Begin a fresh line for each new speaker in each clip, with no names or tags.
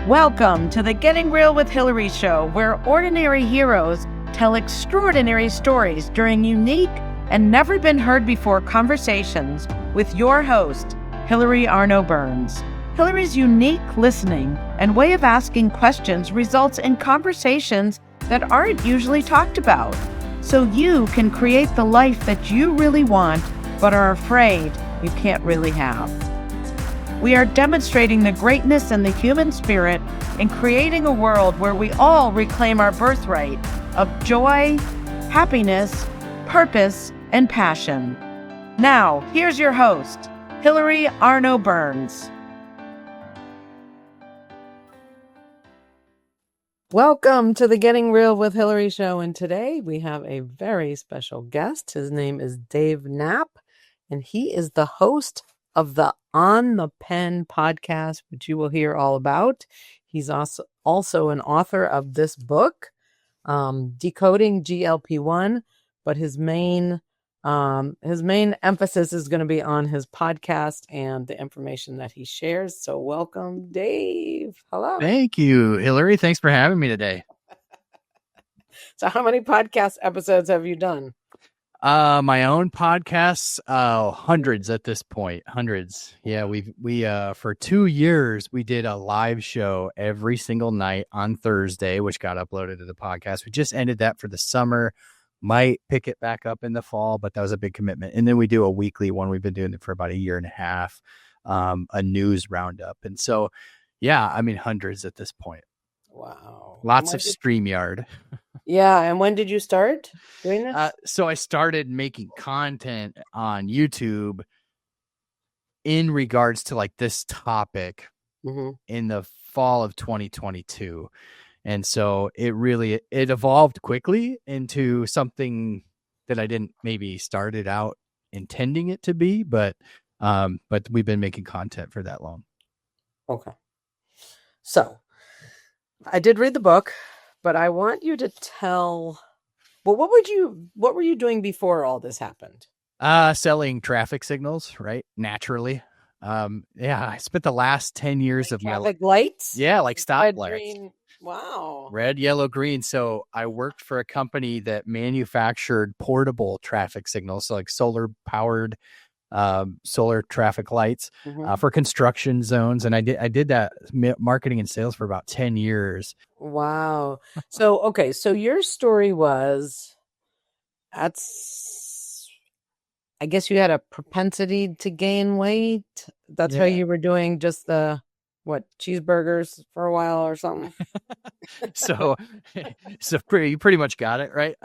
Welcome to the Getting Real with Hilary show, where ordinary heroes tell extraordinary stories during unique and never been heard before conversations with your host, Hilary Arno Burns. Hilary's unique listening and way of asking questions results in conversations that aren't usually talked about, so you can create the life that you really want but are afraid you can't really have. We are demonstrating the greatness in the human spirit and creating a world where we all reclaim our birthright of joy, happiness, purpose, and passion. Now, here's your host, Hilary Arno Burns. Welcome to the Getting Real with Hilary show, and today we have a very special guest. His name is Dave Knapp, and he is the host of the On the Pen podcast, which you will hear all about. He's also an author of this book, Decoding GLP-1, but his main emphasis is going to be on his podcast and the information that he shares. So welcome, Dave. Hello.
Thank you, Hilary. Thanks for having me today.
So how many podcast episodes have you done?
My own podcasts, hundreds at this point. Hundreds. Yeah, we for 2 years we did a live show every single night on Thursday, which got uploaded to the podcast. We just ended that for the summer. Might pick it back up in the fall, but that was a big commitment. And then we do a weekly one. We've been doing it for about a year and a half, a news roundup. And so, yeah, I mean, hundreds at this point.
Wow.
Lots of StreamYard.
Yeah. And when did you start doing this?
So I started making content on YouTube in regards to like this topic in the fall of 2022. And so it evolved quickly into something that I didn't maybe started out intending it to be, but we've been making content for that long.
Okay. So I did read the book, but I want you to tell, well, what were you doing before all this happened?
Selling traffic signals, right? Naturally. I spent the last 10 years of my life.
Lights?
Yeah, like stoplights.
Green. Wow.
Red, yellow, green. So I worked for a company that manufactured portable traffic signals, so like solar powered solar traffic lights for construction zones. And I did that marketing and sales for about 10 years.
Wow. So your story was, I guess you had a propensity to gain weight. That's how you were doing just the cheeseburgers for a while or something.
so you pretty much got it right.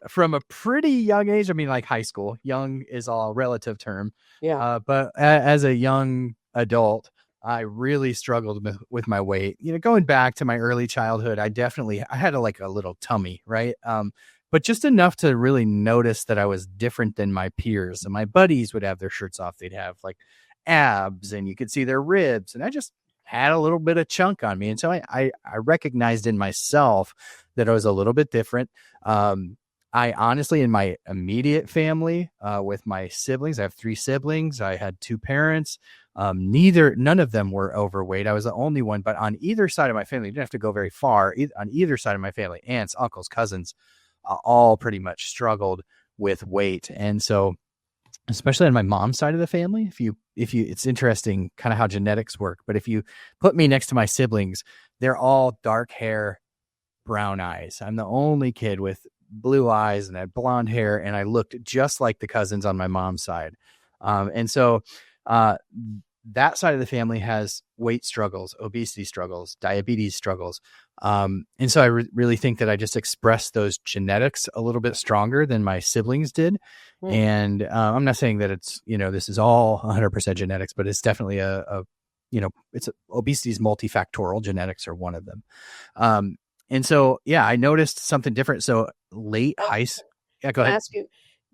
From a pretty young age, I mean, like high school. Young is all relative term. Yeah. But as a young adult, I really struggled with my weight. You know, going back to my early childhood, I had a little tummy, right? But just enough to really notice that I was different than my peers. And my buddies would have their shirts off; they'd have like abs, and you could see their ribs, and I just had a little bit of chunk on me. And so I recognized in myself that I was a little bit different. I honestly, in my immediate family, with my siblings, I have 3 siblings. I had 2 parents. None of them were overweight. I was the only one, but on either side of my family, you didn't have to go very far. On either side of my family, aunts, uncles, cousins, all pretty much struggled with weight. And so, especially on my mom's side of the family, if you, it's interesting kind of how genetics work, but if you put me next to my siblings, they're all dark hair, brown eyes. I'm the only kid with blue eyes and had blonde hair, and I looked just like the cousins on my mom's side. And so that side of the family has weight struggles, obesity struggles, diabetes struggles. And so I really think that I just expressed those genetics a little bit stronger than my siblings did. And I'm not saying that it's, this is all 100% genetics, but it's definitely obesity is multifactorial. Genetics are one of them. And so, I noticed something different. So late high school. Yeah, go ahead.
Ask you,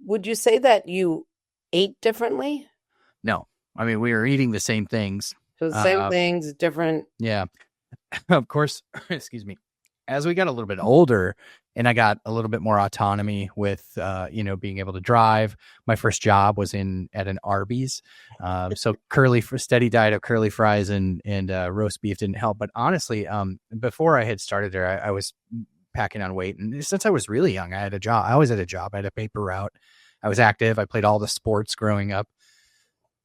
would you say that you ate differently?
No. I mean, we were eating the same things.
So the same things, different.
Yeah. Of course, excuse me. As we got a little bit older, and I got a little bit more autonomy with, being able to drive. My first job was at an Arby's. So steady diet of curly fries and roast beef didn't help. But honestly, before I had started there, I was packing on weight. And since I was really young, I had a job. I always had a job. I had a paper route. I was active. I played all the sports growing up.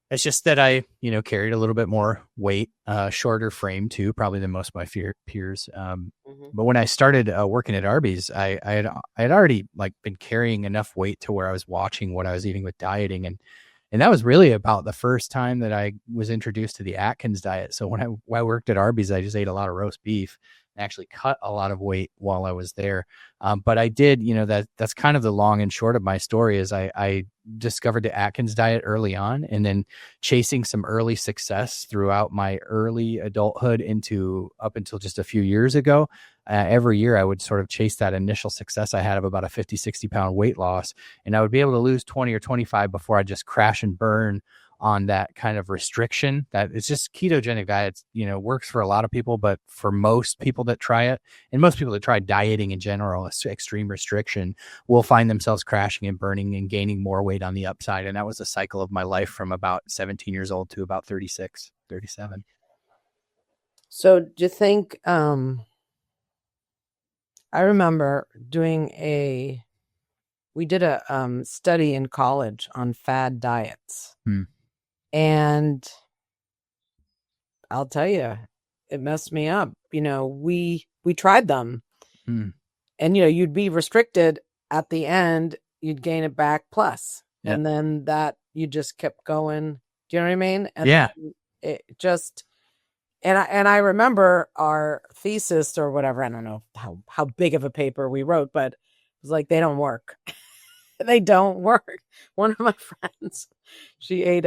It's just that I, carried a little bit more weight, shorter frame too, probably than most of my peers. But when I started working at Arby's, I had already been carrying enough weight to where I was watching what I was eating with dieting, and that was really about the first time that I was introduced to the Atkins diet. So when I worked at Arby's, I just ate a lot of roast beef. Actually cut a lot of weight while I was there. But I did, that's kind of the long and short of my story is I discovered the Atkins diet early on, and then chasing some early success throughout my early adulthood up until just a few years ago. Every year I would sort of chase that initial success I had of about a 50, 60 pound weight loss. And I would be able to lose 20 or 25 before I just crash and burn on that kind of restriction. That it's just ketogenic diets, works for a lot of people, but for most people that try it, and most people that try dieting in general, extreme restriction, will find themselves crashing and burning and gaining more weight on the upside. And that was the cycle of my life from about 17 years old to about 36, 37.
So do you think, I remember we did a study in college on fad diets. And I'll tell you, it messed me up. We tried them, and you'd be restricted at the end, you'd gain it back plus, and then that you just kept going. Do you know what I mean? And it just, and I remember our thesis or whatever. I don't know how big of a paper we wrote, but it was like, they don't work. They don't work. One of my friends, she ate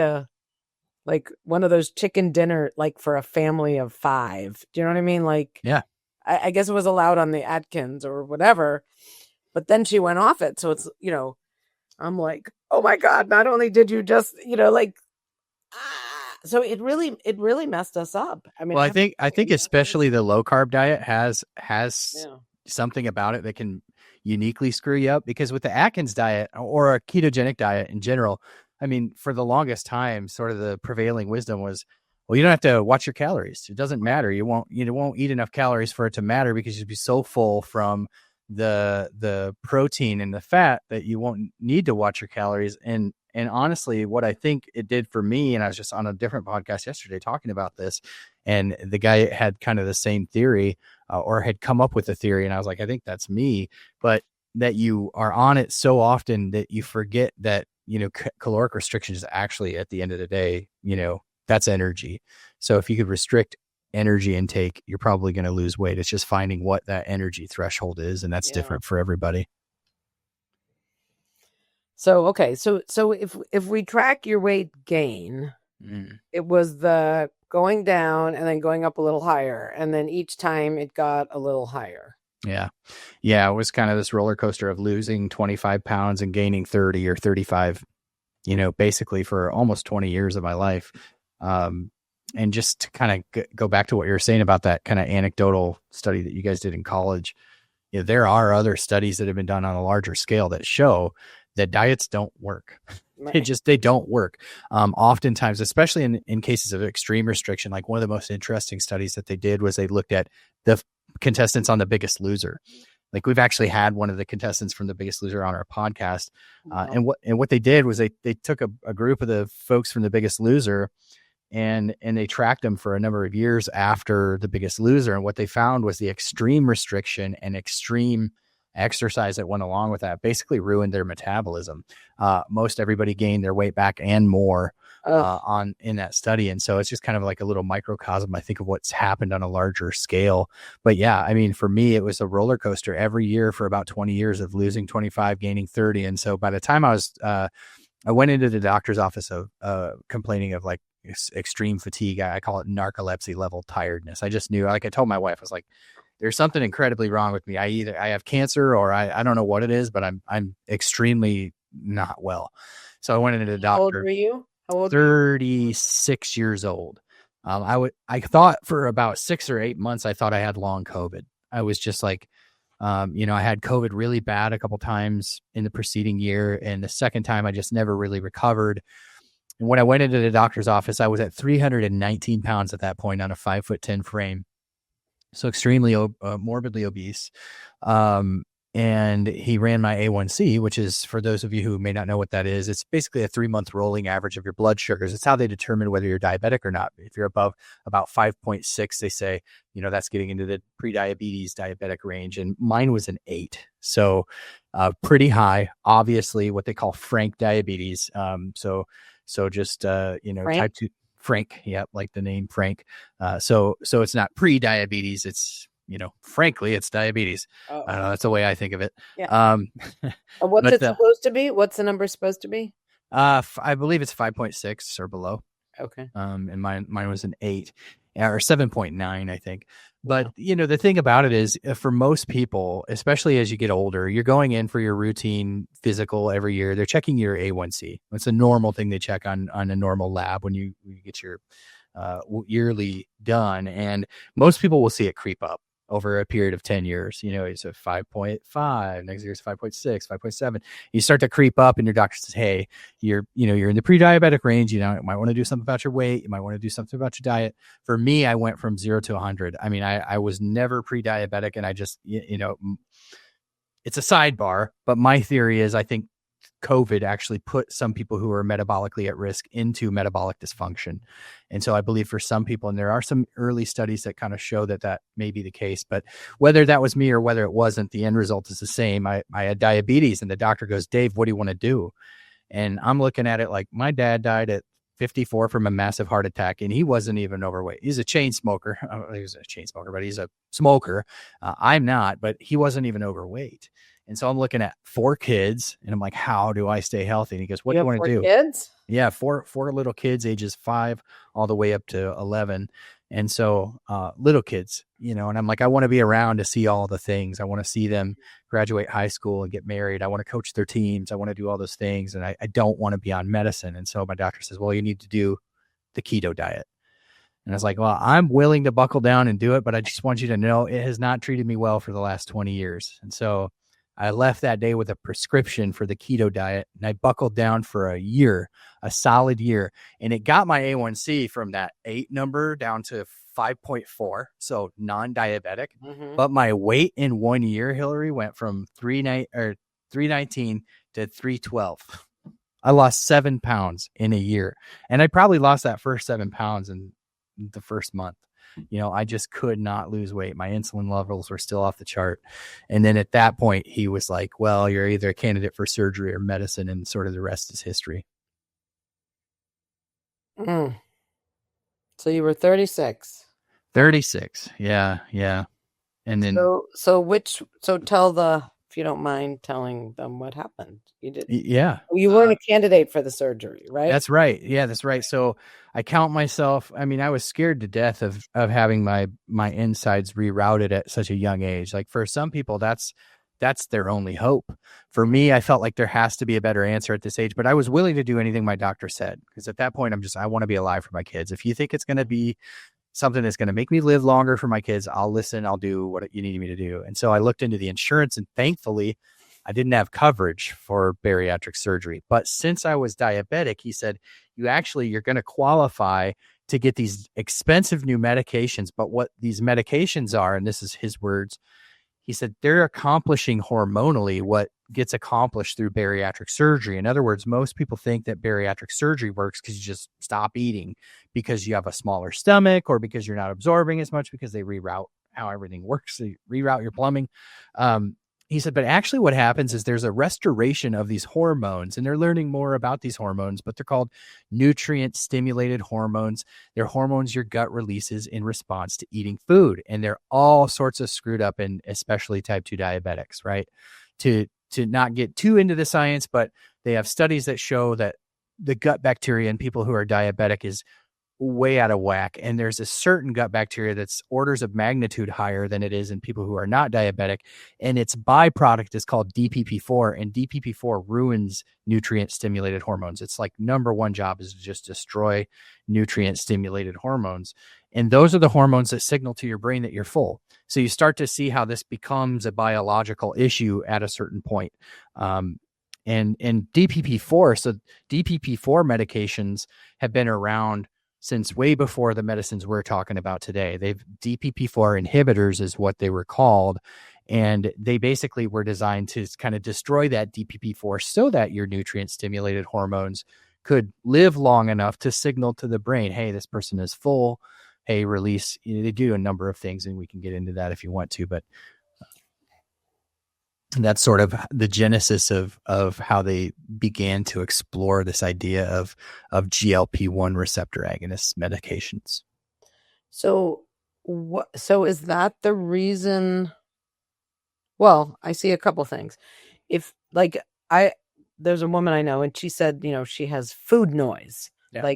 one of those chicken dinner, for a family of 5. Do you know what I mean? I guess it was allowed on the Atkins or whatever, but then she went off it. So it's, I'm like, oh my God, not only did you just, so it really messed us up. I mean,
well, I think especially the low carb diet has something about it that can uniquely screw you up, because with the Atkins diet or a ketogenic diet in general, I mean, for the longest time, sort of the prevailing wisdom was, well, you don't have to watch your calories. It doesn't matter. You won't eat enough calories for it to matter, because you'll be so full from the protein and the fat that you won't need to watch your calories. And honestly, what I think it did for me, and I was just on a different podcast yesterday talking about this, and the guy had kind of the same theory or had come up with a theory. And I was like, I think that's me, but that you are on it so often that you forget that, caloric restriction is actually, at the end of the day, that's energy. So if you could restrict energy intake, you're probably going to lose weight. It's just finding what that energy threshold is. And that's different for everybody.
So, okay. So if we track your weight gain, it was the going down and then going up a little higher. And then each time it got a little higher.
Yeah. It was kind of this roller coaster of losing 25 pounds and gaining 30 or 35, basically for almost 20 years of my life. And just to kind of go back to what you were saying about that kind of anecdotal study that you guys did in college, there are other studies that have been done on a larger scale that show that diets don't work. Right. They don't work. Oftentimes, especially in cases of extreme restriction, like one of the most interesting studies that they did was they looked at the contestants on The Biggest Loser. Like, we've actually had one of the contestants from The Biggest Loser on our podcast. And what they did was they took a group of the folks from The Biggest Loser and they tracked them for a number of years after The Biggest Loser. And what they found was the extreme restriction and extreme exercise that went along with that basically ruined their metabolism. Most everybody gained their weight back and more in that study. And so it's just kind of like a little microcosm, I think, of what's happened on a larger scale. But yeah, I mean, for me, it was a roller coaster every year for about 20 years of losing 25, gaining 30. And so by the time I went into the doctor's office of complaining of like extreme fatigue. I call it narcolepsy level tiredness. I just knew, like I told my wife, I was like, there's something incredibly wrong with me. I have cancer or I don't know what it is, but I'm extremely not well. So I went into the doctor.
How old were you?
36 years old. I thought for about 6 or 8 months, I thought I had long COVID. I was just like, I had COVID really bad a couple times in the preceding year. And the second time I just never really recovered. And when I went into the doctor's office, I was at 319 pounds at that point on a 5'10" frame. So extremely morbidly obese. And he ran my A1C, which is, for those of you who may not know what that is, it's basically a 3-month rolling average of your blood sugars. It's how they determine whether you're diabetic or not. If you're above about 5.6, they say, that's getting into the pre-diabetes diabetic range. And mine was an 8. So pretty high, obviously what they call frank diabetes. So just, type 2 Frank. Yep. Like the name Frank. So it's not pre-diabetes. It's, frankly, it's diabetes.
Oh.
I don't know. That's the way I think of it.
Yeah. What's it supposed to be? What's the number supposed to be?
I believe it's 5.6 or below.
Okay.
And mine was an 8 or 7.9, I think. But, the thing about it is, for most people, especially as you get older, you're going in for your routine physical every year. They're checking your A1C. It's a normal thing they check on a normal lab when you get your yearly done. And most people will see it creep up over a period of 10 years. It's a 5.5, next year's 5.6, 5.7. You start to creep up and your doctor says, hey, you're in the pre-diabetic range. You might want to do something about your weight. You might want to do something about your diet. For me, I went from 0 to 100. I mean, I was never pre-diabetic, and I just, it's a sidebar, but my theory is I think COVID actually put some people who are metabolically at risk into metabolic dysfunction. And so I believe for some people, and there are some early studies that kind of show that may be the case, but whether that was me or whether it wasn't, the end result is the same. I had diabetes, and the doctor goes, Dave, what do you want to do? And I'm looking at it like, my dad died at 54 from a massive heart attack, and he wasn't even overweight. He's a chain smoker. He was a chain smoker, but he's a smoker. I'm not, but he wasn't even overweight. And so I'm looking at 4 kids, and I'm like, how do I stay healthy? And he goes, what do you want to do?
Kids?
Yeah, four little kids, ages 5 all the way up to 11. And so little kids, and I'm like, I want to be around to see all the things. I want to see them graduate high school and get married. I want to coach their teams. I want to do all those things. And I don't want to be on medicine. And so my doctor says, well, you need to do the keto diet. And I was like, well, I'm willing to buckle down and do it, but I just want you to know it has not treated me well for the last 20 years. And so I left that day with a prescription for the keto diet, and I buckled down for a solid year. And it got my A1C from that 8 number down to 5.4. So non-diabetic, but my weight in 1 year, Hilary, went from 319 to 312. I lost 7 pounds in a year. And I probably lost that first 7 pounds in the first month. I just could not lose weight. My insulin levels were still off the chart. And then at that point, he was like, well, you're either a candidate for surgery or medicine, and sort of the rest is history.
So you were 36.
36. Yeah. And then
so tell if you don't mind telling them what happened. You did.
Yeah.
You weren't a candidate for the surgery, right?
That's right. Yeah, that's right. So I count myself. I mean, I was scared to death of having my insides rerouted at such a young age. Like, for some people, that's their only hope. For me, I felt like there has to be a better answer at this age, but I was willing to do anything my doctor said, because at that point, I want to be alive for my kids. If you think it's going to be something that's going to make me live longer for my kids, I'll listen. I'll do what you need me to do. And so I looked into the insurance, and thankfully I didn't have coverage for bariatric surgery. But since I was diabetic, he said, you're going to qualify to get these expensive new medications. But what these medications are, and this is his words, he said, they're accomplishing hormonally what gets accomplished through bariatric surgery. In other words, most people think that bariatric surgery works because you just stop eating because you have a smaller stomach, or because you're not absorbing as much, because they reroute how everything works. They reroute your plumbing. He said, but actually what happens is there's a restoration of these hormones, and they're learning more about these hormones, but they're called nutrient stimulated hormones. They're hormones your gut releases in response to eating food. And they're all sorts of screwed up in especially type 2 diabetics, right? To not get too into the science, but they have studies that show that the gut bacteria in people who are diabetic is way out of whack. And there's a certain gut bacteria that's orders of magnitude higher than it is in people who are not diabetic. And its byproduct is called DPP4, and DPP4 ruins nutrient stimulated hormones. It's like number one job is to just destroy nutrient stimulated hormones. And those are the hormones that signal to your brain that you're full. So you start to see how this becomes a biological issue at a certain point. And DPP-4, so DPP-4 medications have been around since way before the medicines we're talking about today. DPP-4 inhibitors is what they were called. And they basically were designed to kind of destroy that DPP-4 so that your nutrient stimulated hormones could live long enough to signal to the brain, hey, this person is full. Hey, release. They do a number of things, and we can get into that if you want to, but that's sort of the genesis of how they began to explore this idea of GLP-1 receptor agonist medications.
So is that the reason? Well, I see a couple things. If there's a woman I know, and she said, she has food noise. Yeah.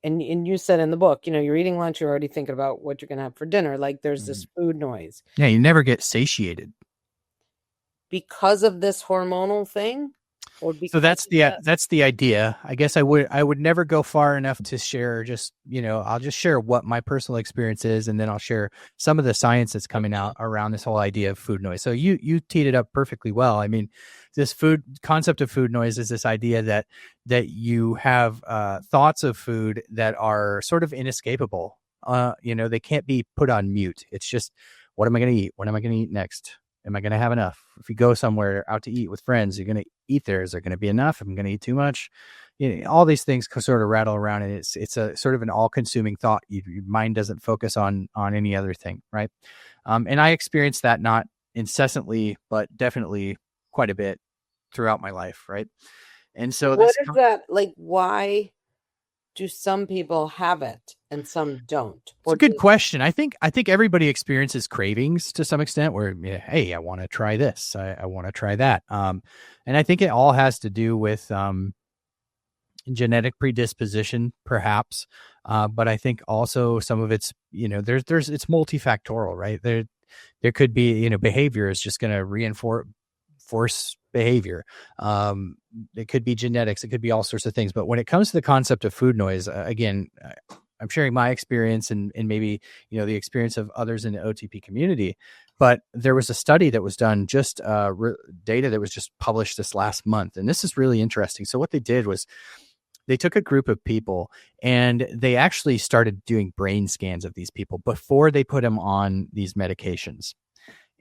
And you said in the book, you're eating lunch, you're already thinking about what you're going to have for dinner. Like there's this food noise.
Yeah. You never get satiated.
Because of this hormonal thing?
So that's the idea. I guess I would never go far enough to share I'll just share what my personal experience is, and then I'll share some of the science that's coming out around this whole idea of food noise. So you teed it up perfectly well. I mean, this concept of food noise is this idea that you have thoughts of food that are sort of inescapable. They can't be put on mute. It's just, what am I going to eat? What am I going to eat next? Am I going to have enough? If you go somewhere out to eat with friends, you're going to eat there. Is there going to be enough? Am I going to eat too much? All these things sort of rattle around, and it's a sort of an all-consuming thought. Your mind doesn't focus on any other thing, right? And I experienced that not incessantly, but definitely quite a bit throughout my life, right? And so
what is that like? Why do some people have it and some don't?
It's a good question. I think everybody experiences cravings to some extent where, hey, I want to try this. I want to try that. And I think it all has to do with genetic predisposition, perhaps. But I think also some of it's, it's multifactorial, right? There could be, behavior is just going to reinforce behavior. It could be genetics. It could be all sorts of things. But when it comes to the concept of food noise, again, I'm sharing my experience and maybe, the experience of others in the OTP community. But there was a study that was done, just data that was just published this last month. And this is really interesting. So what they did was they took a group of people and they actually started doing brain scans of these people before they put them on these medications.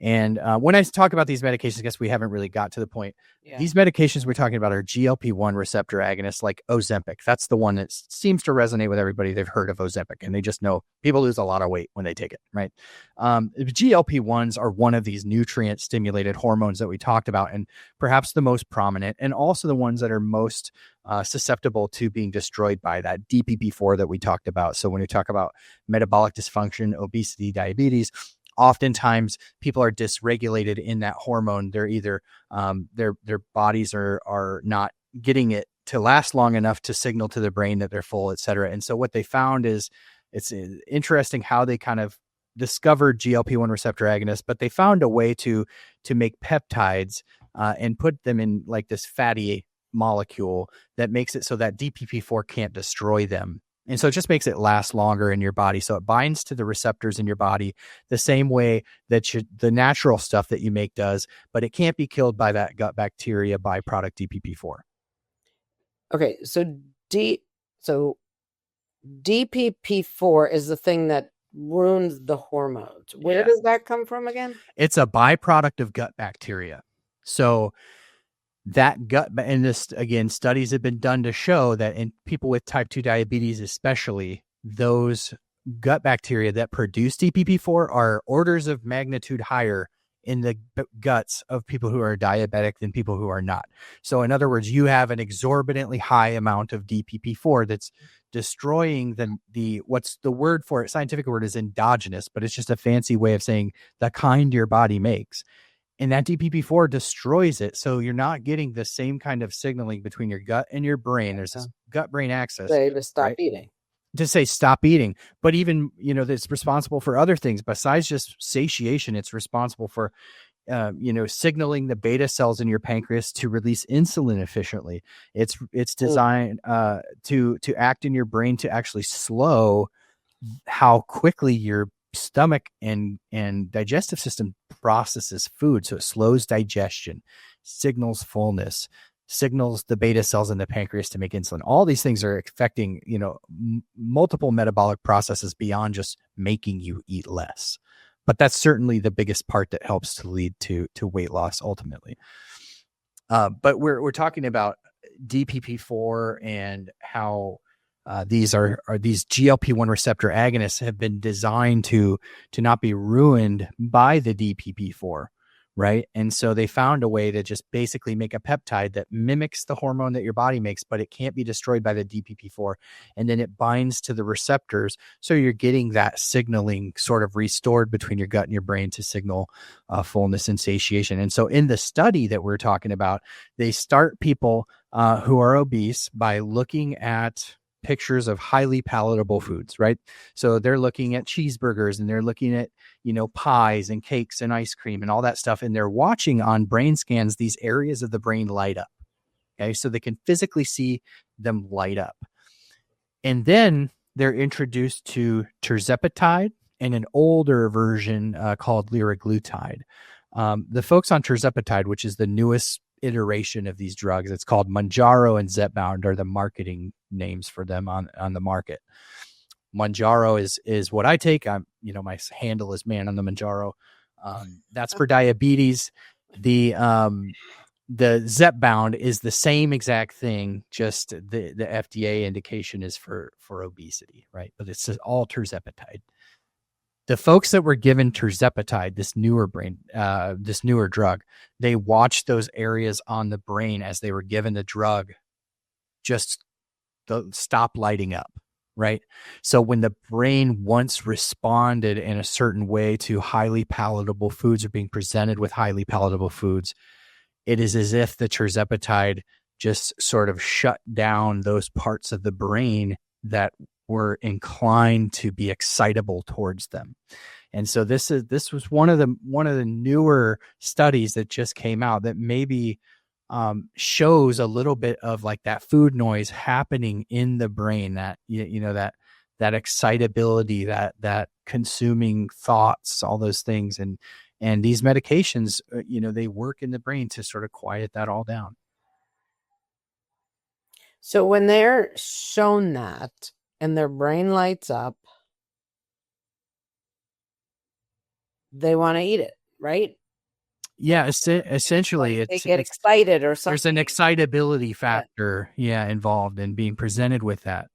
And when I talk about these medications, I guess we haven't really got to the point. Yeah. These medications we're talking about are GLP-1 receptor agonists like Ozempic. That's the one that seems to resonate with everybody. They've heard of Ozempic, and they just know people lose a lot of weight when they take it, right? GLP-1s are one of these nutrient-stimulated hormones that we talked about, and perhaps the most prominent, and also the ones that are most susceptible to being destroyed by that DPP-4 that we talked about. So when we talk about metabolic dysfunction, obesity, diabetes, oftentimes people are dysregulated in that hormone. They're either their bodies are not getting it to last long enough to signal to the brain that they're full, et cetera. And so what they found is, it's interesting how they kind of discovered GLP-1 receptor agonists, but they found a way to make peptides and put them in like this fatty molecule that makes it so that DPP-4 can't destroy them. And so it just makes it last longer in your body. So it binds to the receptors in your body the same way that the natural stuff that you make does, but it can't be killed by that gut bacteria byproduct DPP-4.
Okay, so DPP-4 is the thing that ruins the hormones. Where does that come from again?
It's a byproduct of gut bacteria. So that gut, and this again, studies have been done to show that in people with type 2 diabetes, especially, those gut bacteria that produce DPP-4 are orders of magnitude higher in the guts of people who are diabetic than people who are not. So in other words, you have an exorbitantly high amount of DPP-4 that's destroying what's the word for it? Scientific word is endogenous, but it's just a fancy way of saying the kind your body makes. And that DPP-4 destroys it. So you're not getting the same kind of signaling between your gut and your brain. There's this gut-brain axis.
To stop eating.
To say stop eating. But even, that's responsible for other things. Besides just satiation, it's responsible for, signaling the beta cells in your pancreas to release insulin efficiently. It's designed to act in your brain to actually slow how quickly your stomach and digestive system processes food. So it slows digestion, signals fullness, signals the beta cells in the pancreas to make insulin. All these things are affecting, multiple metabolic processes beyond just making you eat less. But that's certainly the biggest part that helps to lead to weight loss ultimately. But we're talking about DPP4 and how these GLP-1 receptor agonists have been designed to not be ruined by the DPP4, right? And so they found a way to just basically make a peptide that mimics the hormone that your body makes, but it can't be destroyed by the DPP4. And then it binds to the receptors. So you're getting that signaling sort of restored between your gut and your brain to signal fullness and satiation. And so in the study that we're talking about, they start people who are obese by looking at pictures of highly palatable foods, right? So they're looking at cheeseburgers and they're looking at, pies and cakes and ice cream and all that stuff. And they're watching on brain scans, these areas of the brain light up. Okay. So they can physically see them light up. And then they're introduced to tirzepatide and an older version called liraglutide. The folks on tirzepatide, which is the newest iteration of these drugs, it's called Manjaro and Zepbound are the marketing names for them on the market. Manjaro is what I take. My handle is man on the Manjaro. That's for diabetes. The Zepbound is the same exact thing, just the FDA indication is for obesity, right? But it's all tirzepatide. The folks that were given tirzepatide, this newer drug, they watched those areas on the brain as they were given the drug just stop lighting up, right? So when the brain once responded in a certain way to highly palatable foods or being presented with highly palatable foods, it is as if the tirzepatide just sort of shut down those parts of the brain that were inclined to be excitable towards them. And so this was one of the newer studies that just came out that maybe shows a little bit of like that food noise happening in the brain, that that excitability, that consuming thoughts, all those things. And these medications, they work in the brain to sort of quiet that all down.
So when they're shown that and their brain lights up, they want to eat it, right?
Yeah, essentially,
like they get excited or something.
There's an excitability factor, involved in being presented with that.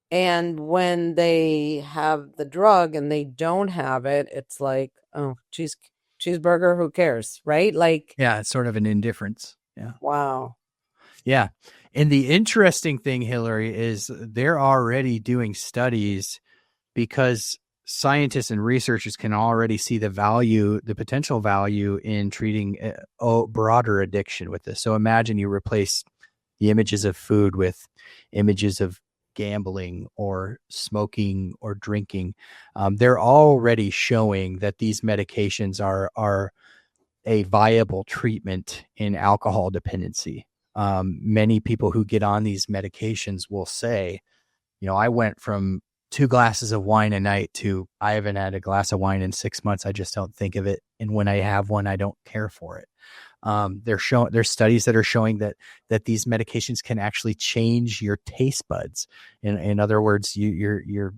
And when they have the drug and they don't have it, it's like, oh, cheeseburger, who cares, right? Like,
yeah, it's sort of an indifference. Yeah.
Wow.
Yeah. And the interesting thing, Hilary, is they're already doing studies because scientists and researchers can already see the potential value in treating a broader addiction with this. So imagine you replace the images of food with images of gambling or smoking or drinking. They're already showing that these medications are a viable treatment in alcohol dependency. Many people who get on these medications will say, I went from 2 glasses of wine a night to I haven't had a glass of wine in 6 months. I just don't think of it. And when I have one, I don't care for it. There's studies that are showing that these medications can actually change your taste buds. In other words, your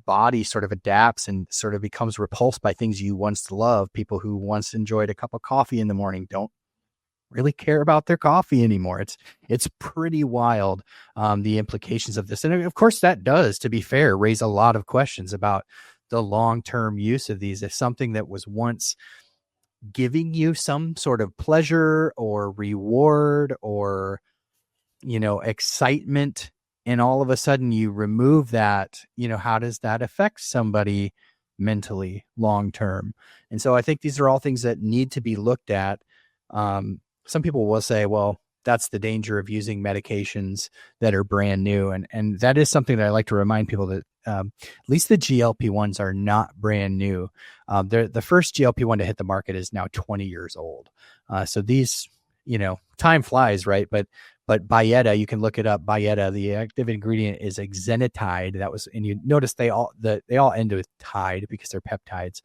body sort of adapts and sort of becomes repulsed by things you once loved. People who once enjoyed a cup of coffee in the morning don't really care about their coffee anymore. It's pretty wild, the implications of this. And of course that does, to be fair, raise a lot of questions about the long-term use of these. If something that was once giving you some sort of pleasure or reward or, excitement, and all of a sudden you remove that, how does that affect somebody mentally long-term? And so I think these are all things that need to be looked at. Some people will say, well, that's the danger of using medications that are brand new. And that is something that I like to remind people that at least the GLP-1s are not brand new. The first GLP-1 to hit the market is now 20 years old. So these, time flies, right? But But Byetta, you can look it up. Byetta, the active ingredient is exenatide. And you notice they all end with tide because they're peptides.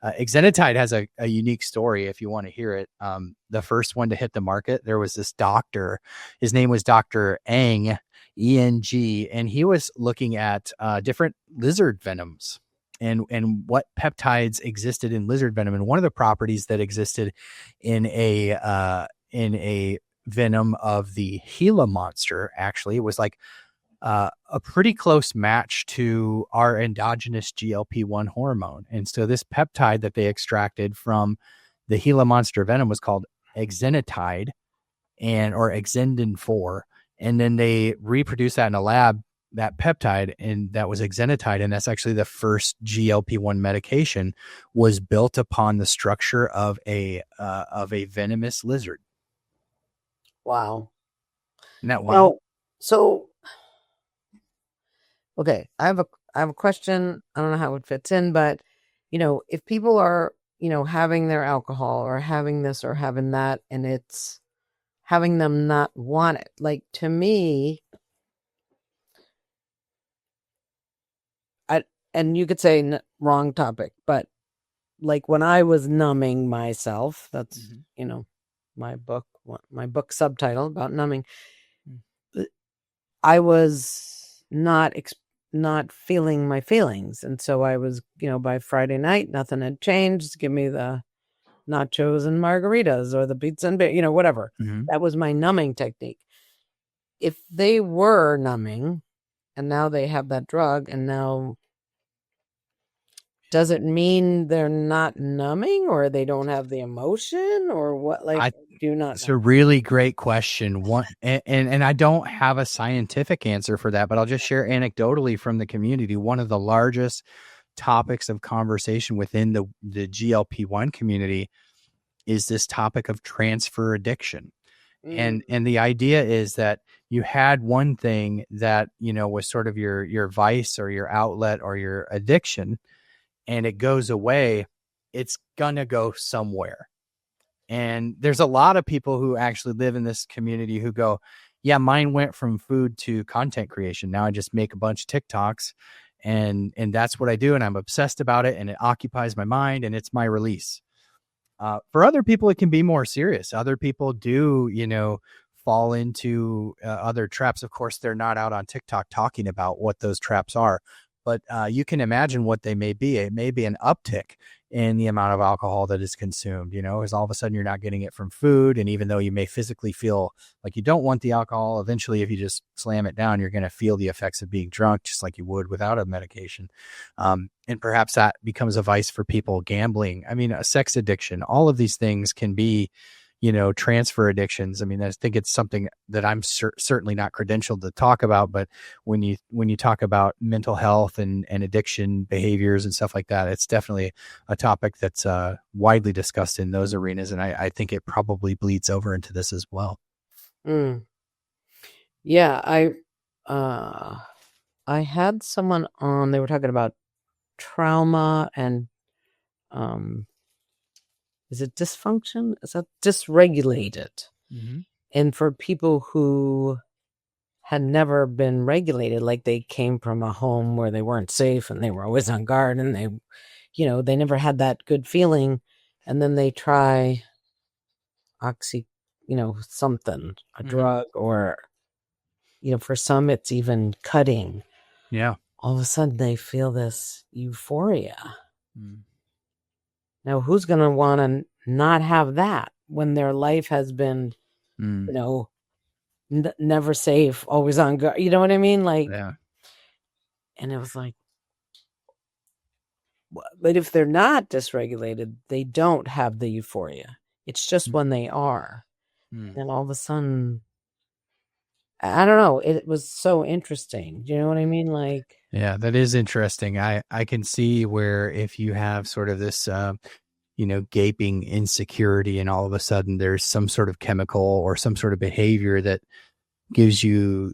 Exenatide has a unique story if you want to hear it. The first one to hit the market, there was this doctor. His name was Dr. Eng, E-N-G, and he was looking at different lizard venoms and what peptides existed in lizard venom. And one of the properties that existed in a venom of the Gila monster actually was like a pretty close match to our endogenous GLP-1 hormone. And so this peptide that they extracted from the Gila monster venom was called exenatide or exendin 4. And then they reproduced that in a lab, that peptide, and that was exenatide. And that's actually the first GLP-1 medication was built upon the structure of a venomous lizard.
Wow.
Isn't that
Well,
wild?
so okay, I have a question. I don't know how it fits in, but if people are, having their alcohol or having this or having that, and it's having them not want it. Like, to me, and you could say wrong topic, but like when I was numbing myself, that's, my book subtitle about numbing, I was not feeling my feelings. And so I was, by Friday night, nothing had changed. Give me the nachos and margaritas or the pizza and, whatever.
Mm-hmm.
That was my numbing technique. If they were numbing and now they have that drug, and now does it mean they're not numbing or they don't have the emotion or what? Like, do not
It's
know.
a really great question. And I don't have a scientific answer for that, but I'll just share anecdotally from the community. One of the largest topics of conversation within the GLP-1 community is this topic of transfer addiction. And the idea is that you had one thing that, was sort of your vice or your outlet or your addiction, and it goes away, it's gonna go somewhere. And there's a lot of people who actually live in this community who go, yeah, mine went from food to content creation. Now I just make a bunch of TikToks and that's what I do. And I'm obsessed about it and it occupies my mind and it's my release. For other people, it can be more serious. Other people do, fall into other traps. Of course, they're not out on TikTok talking about what those traps are, but you can imagine what they may be. It may be an uptick in the amount of alcohol that is consumed, because all of a sudden you're not getting it from food. And even though you may physically feel like you don't want the alcohol, eventually, if you just slam it down, you're going to feel the effects of being drunk, just like you would without a medication. And perhaps that becomes a vice for people. Gambling, a sex addiction, all of these things can be, transfer addictions. I think it's something that I'm certainly not credentialed to talk about, but when you talk about mental health and addiction behaviors and stuff like that, it's definitely a topic that's widely discussed in those arenas. And I think it probably bleeds over into this as well.
Yeah. I had someone on, they were talking about trauma and, is it dysfunction? Is that dysregulated?
Mm-hmm.
And for people who had never been regulated, like they came from a home where they weren't safe and they were always on guard and they, they never had that good feeling. And then they try something, a drug, or, for some it's even cutting.
Yeah.
All of a sudden they feel this euphoria. Now, who's going to want to not have that when their life has been, never safe, always on guard? You know what I mean? Like,
yeah.
And it was like, but if they're not dysregulated, they don't have the euphoria. It's just when they are. Then all of a sudden, I don't know. It was so interesting. Do you know what I mean? Like,
yeah, that is interesting. I can see where if you have sort of this, gaping insecurity and all of a sudden there's some sort of chemical or some sort of behavior that gives you,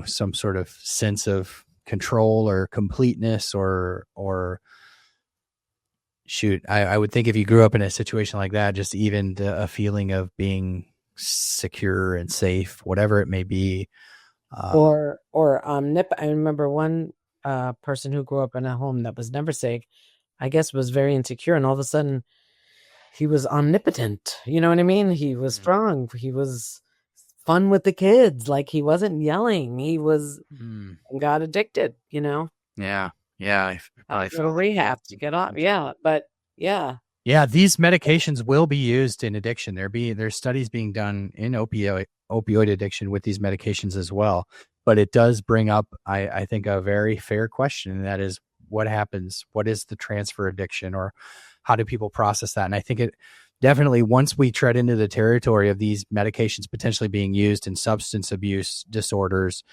some sort of sense of control or completeness or shoot, I would think if you grew up in a situation like that, just even a feeling of being secure and safe, whatever it may be.
Or Nip. I remember one person who grew up in a home that was never sick, I guess was very insecure, and all of a sudden he was omnipotent. You know what I mean? He was strong. He was fun with the kids. Like, he wasn't yelling. He was got addicted, you know?
Yeah.
Go to rehab to get off. Yeah. But yeah.
Yeah. These medications will be used in addiction. There's studies being done in opioid addiction with these medications as well. But it does bring up, I think, a very fair question. And that is, what happens? What is the transfer addiction, or how do people process that? And I think it definitely, once we tread into the territory of these medications potentially being used in substance abuse disorders,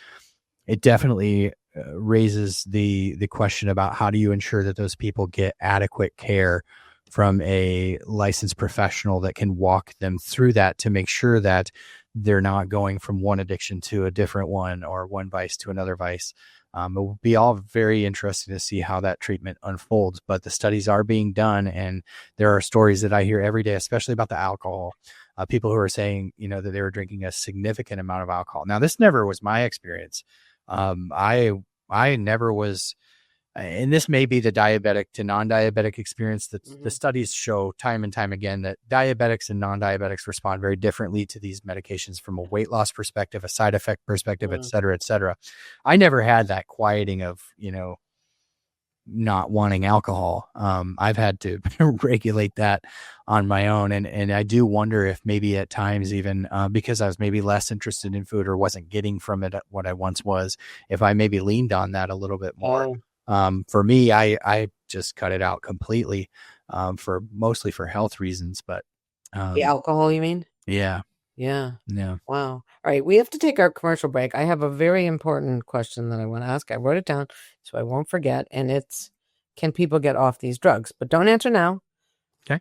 it definitely raises the question about how do you ensure that those people get adequate care from a licensed professional that can walk them through that to make sure that they're not going from one addiction to a different one, or one vice to another vice. It will be all very interesting to see how that treatment unfolds, but the studies are being done, and there are stories that I hear every day, especially about the alcohol. People who are saying, that they were drinking a significant amount of alcohol. Now, this never was my experience. I never was, and this may be the diabetic to non-diabetic experience. That the studies show time and time again that diabetics and non-diabetics respond very differently to these medications from a weight loss perspective, a side effect perspective, et cetera, et cetera. I never had that quieting of, not wanting alcohol. I've had to regulate that on my own. And I do wonder if maybe at times, even because I was maybe less interested in food or wasn't getting from it what I once was, if I maybe leaned on that a little bit more. For me, I just cut it out completely, mostly for health reasons, but,
the alcohol, you mean?
Yeah.
Yeah.
Yeah.
Wow. All right. We have to take our commercial break. I have a very important question that I want to ask. I wrote it down so I won't forget. And it's, can people get off these drugs? But don't answer now.
Okay.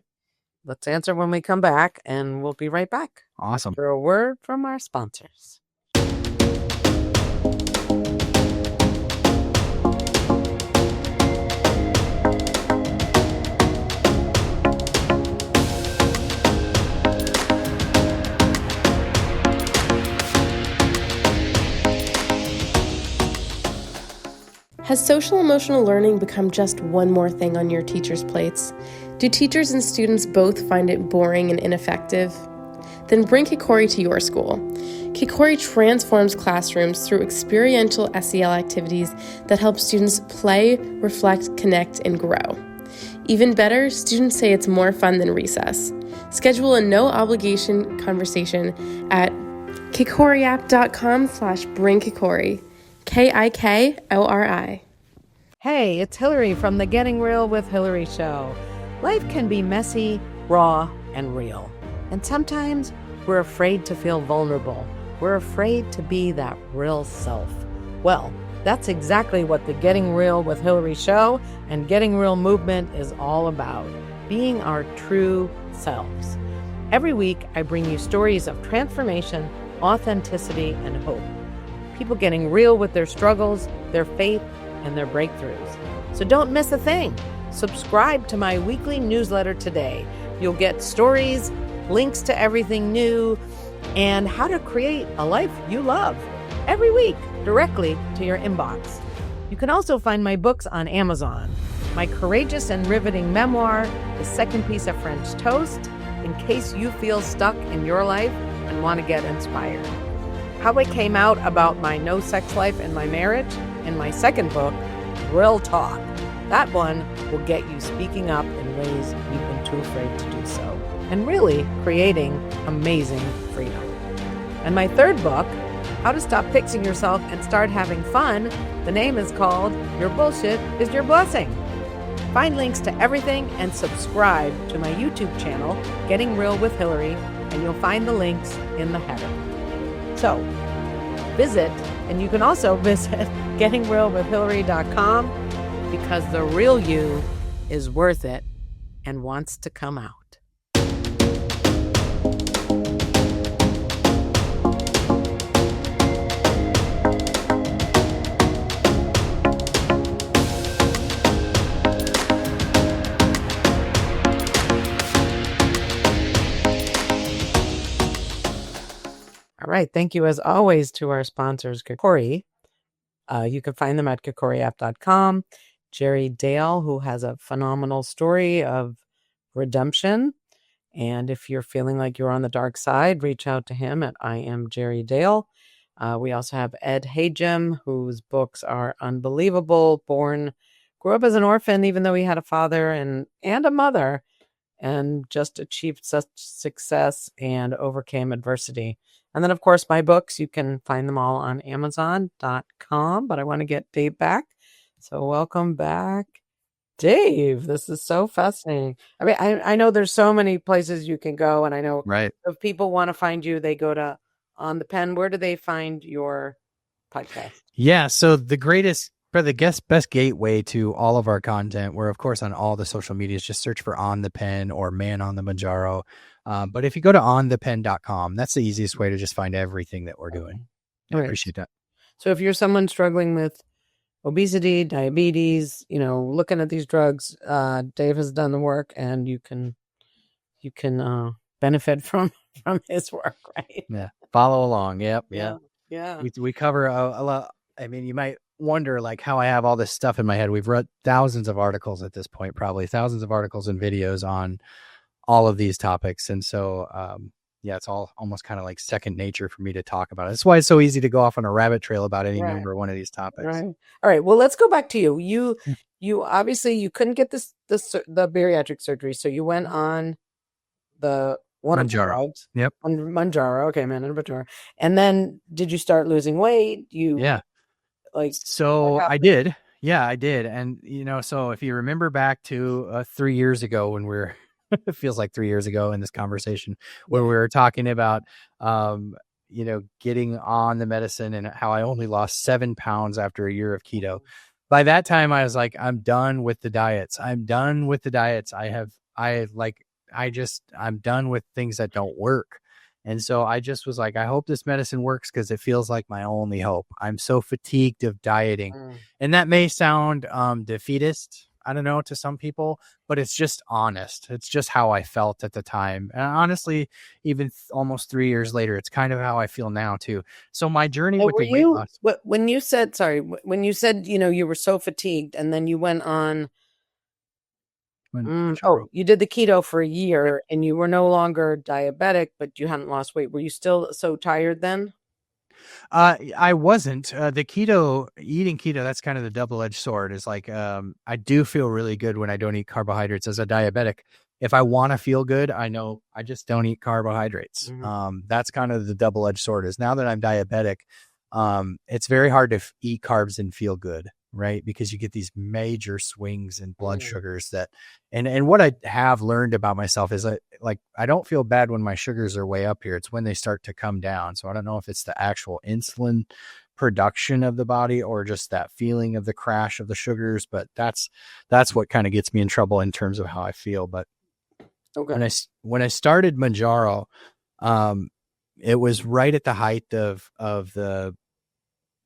Let's answer when we come back, and we'll be right back.
Awesome.
For a word from our sponsors.
Has social-emotional learning become just one more thing on your teachers' plates? Do teachers and students both find it boring and ineffective? Then bring Kikori to your school. Kikori transforms classrooms through experiential SEL activities that help students play, reflect, connect, and grow. Even better, students say it's more fun than recess. Schedule a no-obligation conversation at kikoriapp.com/bringkikori. Kikori.
Hey, it's Hilary from the Getting Real with Hilary show. Life can be messy, raw, and real. And sometimes we're afraid to feel vulnerable. We're afraid to be that real self. Well, that's exactly what the Getting Real with Hilary show and Getting Real movement is all about. Being our true selves. Every week, I bring you stories of transformation, authenticity, and hope. People getting real with their struggles, their faith, and their breakthroughs. So don't miss a thing. Subscribe to my weekly newsletter today. You'll get stories, links to everything new, and how to create a life you love every week directly to your inbox. You can also find my books on Amazon. My courageous and riveting memoir, The Second Piece of French Toast, in case you feel stuck in your life and want to get inspired. How I came out about my no sex life in my marriage, in my second book, Real Talk. That one will get you speaking up in ways you've been too afraid to do so, and really creating amazing freedom. And my third book, How to Stop Fixing Yourself and Start Having Fun, the name is called Your Bullshit is Your Blessing. Find links to everything and subscribe to my YouTube channel, Getting Real with Hilary, and you'll find the links in the header. So, visit, and you can also visit gettingrealwithhilary.com, because the real you is worth it and wants to come out. right. Thank you, as always, to our sponsors, Kikori. You can find them at kikoriapp.com. Jerry Dale, who has a phenomenal story of redemption. And if you're feeling like you're on the dark side, reach out to him at I Am Jerry Dale. We also have Ed Hagem, whose books are unbelievable. Grew up as an orphan, even though he had a father and a mother, and just achieved such success and overcame adversity. And then, of course, my books, you can find them all on Amazon.com. But I want to get Dave back. So welcome back, Dave. This is so fascinating. I mean, I know there's so many places you can go, and I know if people want to find you, they go to On the Pen. Where do they find your podcast?
Yeah, so the best gateway to all of our content, we're of course on all the social medias. Just search for On the Pen or Man on the Manjaro. But if you go to onthepen.com, that's the easiest way to just find everything that we're doing. I appreciate that.
So if you're someone struggling with obesity, diabetes, looking at these drugs, Dave has done the work, and you can benefit from his work, right?
Yeah. Follow along. Yep.
Yeah.
We cover a lot. I mean, you might wonder like how I have all this stuff in my head. We've read thousands of articles at this point, probably thousands of articles and videos on all of these topics. And so, it's all almost kind of like second nature for me to talk about it. That's why it's so easy to go off on a rabbit trail about any number of one of these topics.
Right. All right. Well, let's go back to you. You obviously you couldn't get the bariatric surgery, so you went on the
Manjaro. Yep.
On Manjaro. Okay, Manjaro. And then did you start losing weight?
I did. Yeah, I did. And so if you remember back to 3 years ago when it feels like 3 years ago in this conversation when we were talking about, getting on the medicine and how I only lost 7 pounds after a year of keto. By that time, I was like, I'm done with the diets. I'm done with things that don't work. And so I just was like, I hope this medicine works because it feels like my only hope. I'm so fatigued of dieting. And that may sound defeatist, I don't know, to some people, but it's just honest. It's just how I felt at the time. And honestly, even almost 3 years later, it's kind of how I feel now too. So my journey with the weight loss.
When you said, you were so fatigued and then you went on, you did the keto for a year and you were no longer diabetic, but you hadn't lost weight. Were you still so tired then?
I wasn't. The eating keto, that's kind of the double-edged sword. Is like, I do feel really good when I don't eat carbohydrates as a diabetic. If I want to feel good, I know I just don't eat carbohydrates. That's kind of the double-edged sword. Is now that I'm diabetic, it's very hard to eat carbs and feel good, right? Because you get these major swings in blood sugars and what I have learned about myself is I don't feel bad when my sugars are way up here. It's when they start to come down. So I don't know if it's the actual insulin production of the body or just that feeling of the crash of the sugars, but that's what kind of gets me in trouble in terms of how I feel. But when I started Manjaro, it was right at the height of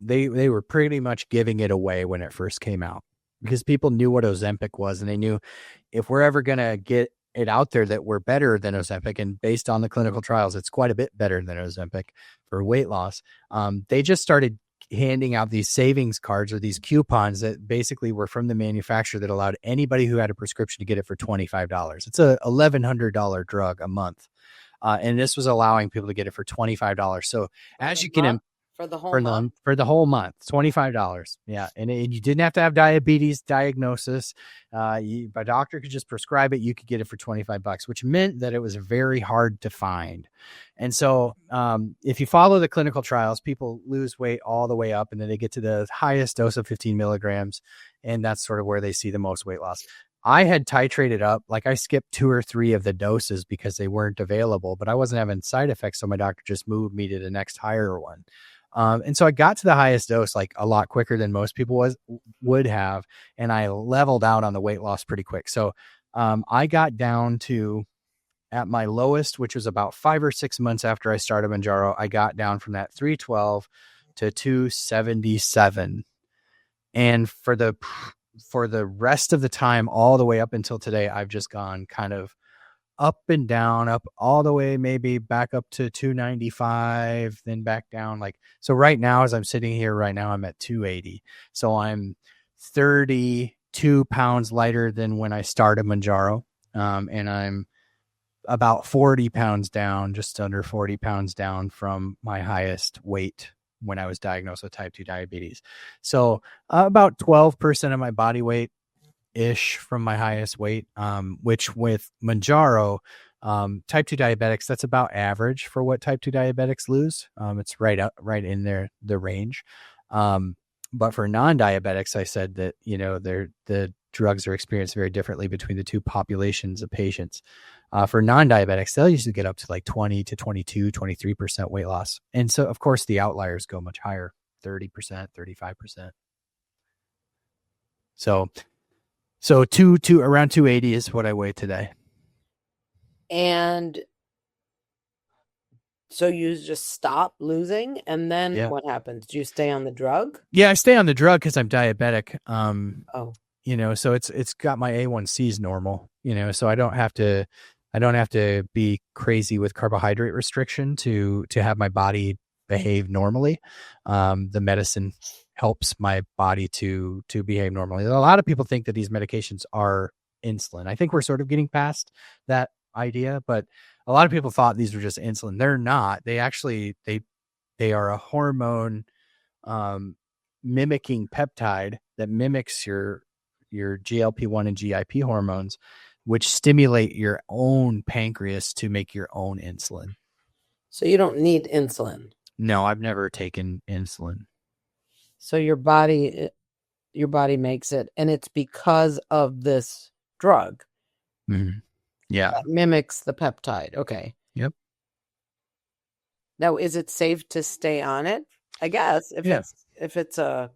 they were pretty much giving it away when it first came out because people knew what Ozempic was and they knew if we're ever going to get it out there that we're better than Ozempic, and based on the clinical trials, it's quite a bit better than Ozempic for weight loss. They just started handing out these savings cards or these coupons that basically were from the manufacturer that allowed anybody who had a prescription to get it for $25. It's a $1,100 drug a month. And this was allowing people to get it for $25. So as you can
for the whole month,
$25. Yeah. And you didn't have to have diabetes diagnosis. My doctor could just prescribe it. You could get it for $25, which meant that it was very hard to find. And so if you follow the clinical trials, people lose weight all the way up and then they get to the highest dose of 15 milligrams. And that's sort of where they see the most weight loss. I had titrated up, like I skipped 2 or 3 of the doses because they weren't available, but I wasn't having side effects. So my doctor just moved me to the next higher one. And so I got to the highest dose like a lot quicker than most people would have. And I leveled out on the weight loss pretty quick. So I got down to at my lowest, which was about 5 or 6 months after I started Manjaro, I got down from that 312 to 277. And for the rest of the time, all the way up until today, I've just gone kind of up and down, up all the way, maybe back up to 295, then back down. Like, so right now, as I'm sitting here right now, I'm at 280. So I'm 32 pounds lighter than when I started Manjaro. And I'm about 40 pounds down, just under 40 pounds down from my highest weight when I was diagnosed with type 2 diabetes. So about 12% of my body weight ish from my highest weight, which with Manjaro, type 2 diabetics, that's about average for what type 2 diabetics lose. It's right in there, the range. But for non-diabetics, I said that, the drugs are experienced very differently between the two populations of patients. For non-diabetics, they'll usually get up to like 20 to 22, 23% weight loss. And so, of course, the outliers go much higher, 30%, 35%. So around 280 is what I weigh today.
And so you just stop losing, and then what happens? Do you stay on the drug?
Yeah, I stay on the drug because I'm diabetic. So it's got my A1Cs normal, so I don't have to be crazy with carbohydrate restriction to have my body behave normally. The medicine helps my body to behave normally. A lot of people think that these medications are insulin. I think we're sort of getting past that idea, but a lot of people thought these were just insulin. They're not. They actually, they are a hormone mimicking peptide that mimics your GLP-1 and GIP hormones, which stimulate your own pancreas to make your own insulin.
So you don't need insulin?
No, I've never taken insulin.
So your body makes it, and it's because of this drug.
Mm-hmm. Yeah.
That mimics the peptide. Okay.
Yep.
Now, is it safe to stay on it? I guess if it's a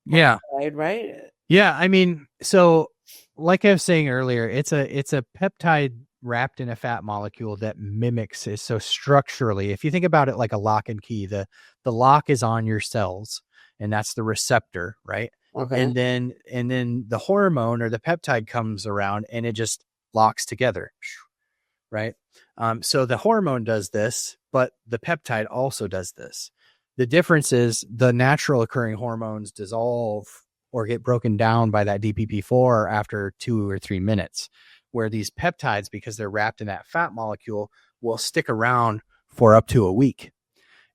peptide, right?
Yeah, I mean, so like I was saying earlier, it's a peptide wrapped in a fat molecule that mimics it. So structurally, if you think about it like a lock and key, the lock is on your cells, and that's the receptor, right?
Okay.
And then the hormone or the peptide comes around and it just locks together, right? So the hormone does this, but the peptide also does this. The difference is the natural occurring hormones dissolve or get broken down by that DPP4 after 2 or 3 minutes, where these peptides, because they're wrapped in that fat molecule, will stick around for up to a week.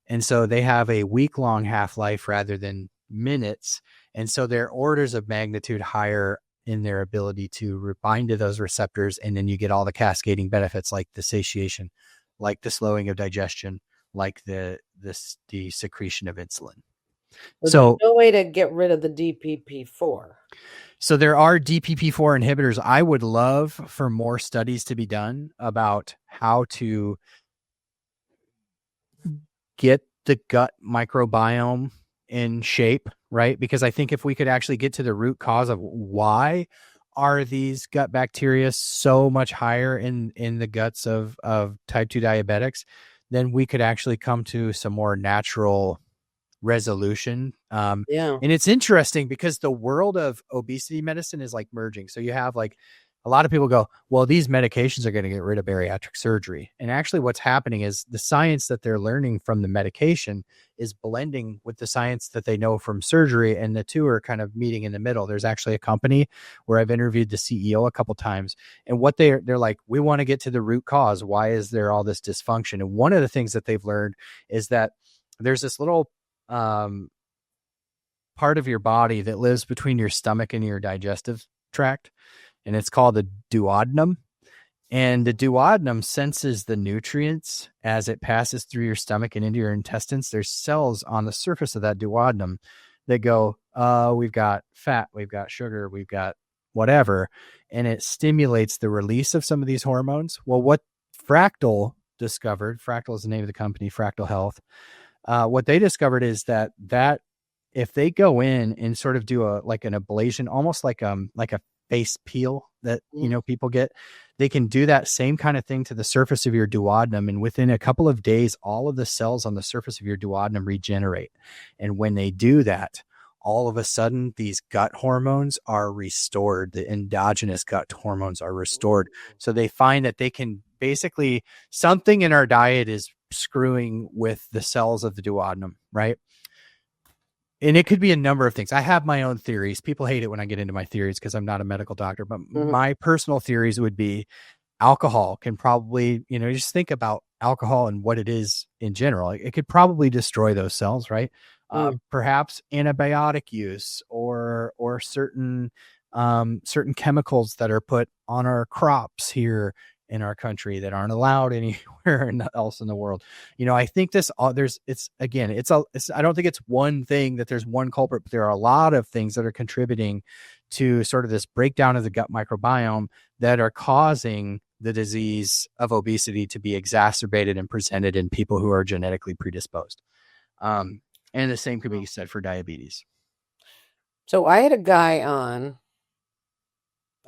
And so they have a week-long half-life rather than minutes. And so they're orders of magnitude higher in their ability to bind to those receptors. And then you get all the cascading benefits like the satiation, like the slowing of digestion, like the secretion of insulin.
So there's no way to get rid of the DPP4.
So there are DPP4 inhibitors. I would love for more studies to be done about how to get the gut microbiome in shape, right? Because I think if we could actually get to the root cause of why are these gut bacteria so much higher in the guts of type 2 diabetics, then we could actually come to some more natural resolution. And it's interesting because the world of obesity medicine is like merging. So you have like a lot of people go, well, these medications are going to get rid of bariatric surgery. And actually what's happening is the science that they're learning from the medication is blending with the science that they know from surgery. And the two are kind of meeting in the middle. There's actually a company where I've interviewed the CEO a couple times, and what they're like, we want to get to the root cause. Why is there all this dysfunction? And one of the things that they've learned is that there's this little part of your body that lives between your stomach and your digestive tract, and it's called the duodenum. And the duodenum senses the nutrients as it passes through your stomach and into your intestines. There's cells on the surface of that duodenum that go, we've got fat, we've got sugar, we've got whatever, and it stimulates the release of some of these hormones. Well, what Fractal discovered, Fractal is the name of the company, Fractal Health, what they discovered is that if they go in and sort of do an ablation, almost like a face peel that people get, they can do that same kind of thing to the surface of your duodenum, and within a couple of days all of the cells on the surface of your duodenum regenerate. And when they do that, all of a sudden these gut hormones are restored. The endogenous gut hormones are restored. So they find that they can basically something in our diet is screwing with the cells of the duodenum, right? And it could be a number of things. I have my own theories. People hate it when I get into my theories because I'm not a medical doctor, but my personal theories would be alcohol can probably, just think about alcohol and what it is in general. It could probably destroy those cells, right? Perhaps antibiotic use or certain chemicals that are put on our crops here in our country that aren't allowed anywhere else in the world. I think I don't think it's one thing that there's one culprit, but there are a lot of things that are contributing to sort of this breakdown of the gut microbiome that are causing the disease of obesity to be exacerbated and presented in people who are genetically predisposed. And the same could be said for diabetes.
So I had a guy on,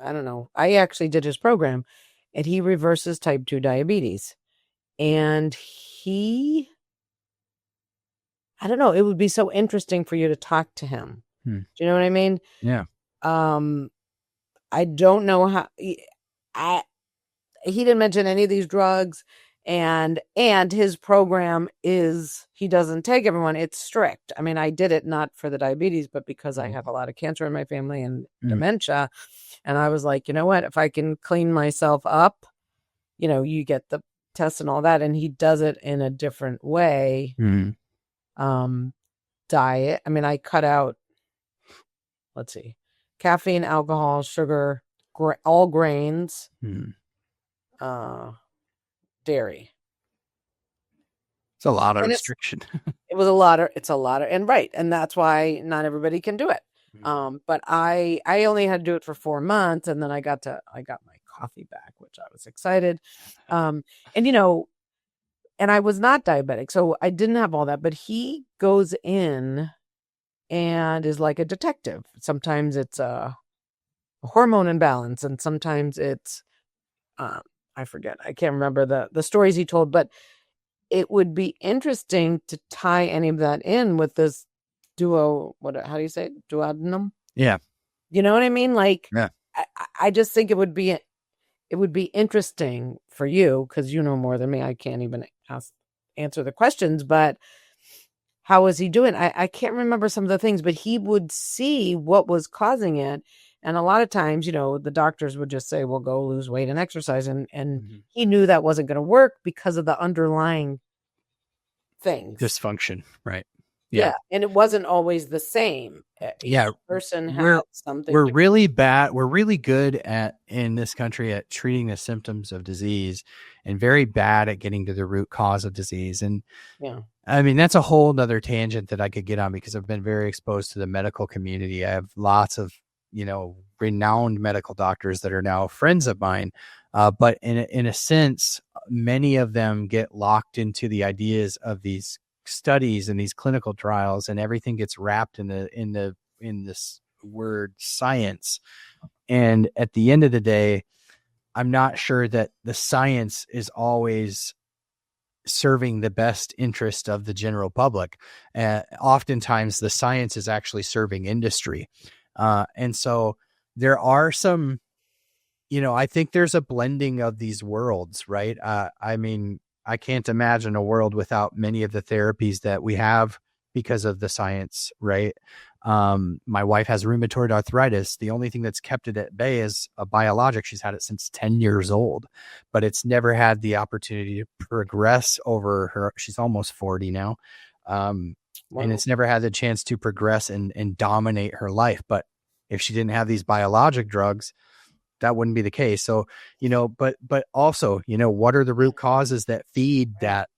I don't know, I actually did his program, and he reverses type 2 diabetes. And I don't know, it would be so interesting for you to talk to him. Do you know what I mean?
Yeah.
I don't know how, he didn't mention any of these drugs, and his program is, he doesn't take everyone. It's strict. I mean, I did it not for the diabetes, but because I have a lot of cancer in my family and dementia. And I was like, you know what, if I can clean myself up, you get the tests and all that. And he does it in a different way. Diet. I mean, I cut out, let's see, caffeine, alcohol, sugar, all grains, dairy.
It's a lot of restriction.
It's a lot of, and right. And that's why not everybody can do it. But I only had to do it for 4 months, and then I got my coffee back, which I was excited. And I was not diabetic, so I didn't have all that, but he goes in and is like a detective. Sometimes it's a hormone imbalance, and sometimes it's, I forget, I can't remember the stories he told, but it would be interesting to tie any of that in with this how do you say it? Duodenum?
Yeah.
You know what I mean? Like,
yeah.
I just think it would be interesting for you, because you know more than me. I can't even answer the questions, but how was he doing? I can't remember some of the things, but he would see what was causing it. And a lot of times, the doctors would just say, well, go lose weight and exercise. And he knew that wasn't going to work because of the underlying things.
Dysfunction, right?
Yeah. And it wasn't always the same.
Yeah.
Person had something.
We're really bad. We're really good in this country at treating the symptoms of disease, and very bad at getting to the root cause of disease. And I mean, that's a whole nother tangent that I could get on, because I've been very exposed to the medical community. I have lots of, renowned medical doctors that are now friends of mine. But in a sense, many of them get locked into the ideas of these studies and these clinical trials, and everything gets wrapped in this word science. And at the end of the day, I'm not sure that the science is always serving the best interest of the general public. Oftentimes the science is actually serving industry. And so there are some, I think there's a blending of these worlds, right? I mean, I can't imagine a world without many of the therapies that we have because of the science, right? My wife has rheumatoid arthritis. The only thing that's kept it at bay is a biologic. She's had it since 10 years old, but it's never had the opportunity to progress over her. She's almost 40 now. And it's never had the chance to progress and dominate her life. But if she didn't have these biologic drugs, that wouldn't be the case. So, but also, what are the root causes that feed that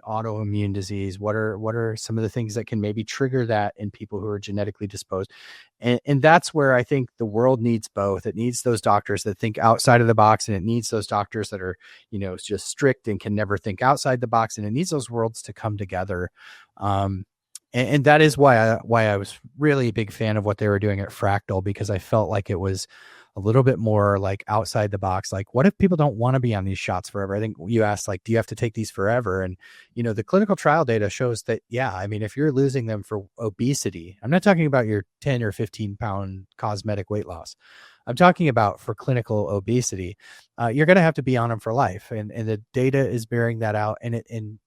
autoimmune disease? What are some of the things that can maybe trigger that in people who are genetically disposed? And that's where I think the world needs both. It needs those doctors that think outside of the box, and it needs those doctors that are, just strict and can never think outside the box. And it needs those worlds to come together. And that is why I was really a big fan of what they were doing at Fractal, because I felt like it was a little bit more like outside the box. Like, what if people don't want to be on these shots forever? I think you asked, like, do you have to take these forever? And, the clinical trial data shows that, yeah, I mean, if you're losing them for obesity, I'm not talking about your 10 or 15 pound cosmetic weight loss. I'm talking about for clinical obesity. You're going to have to be on them for life. And the data is bearing that out. And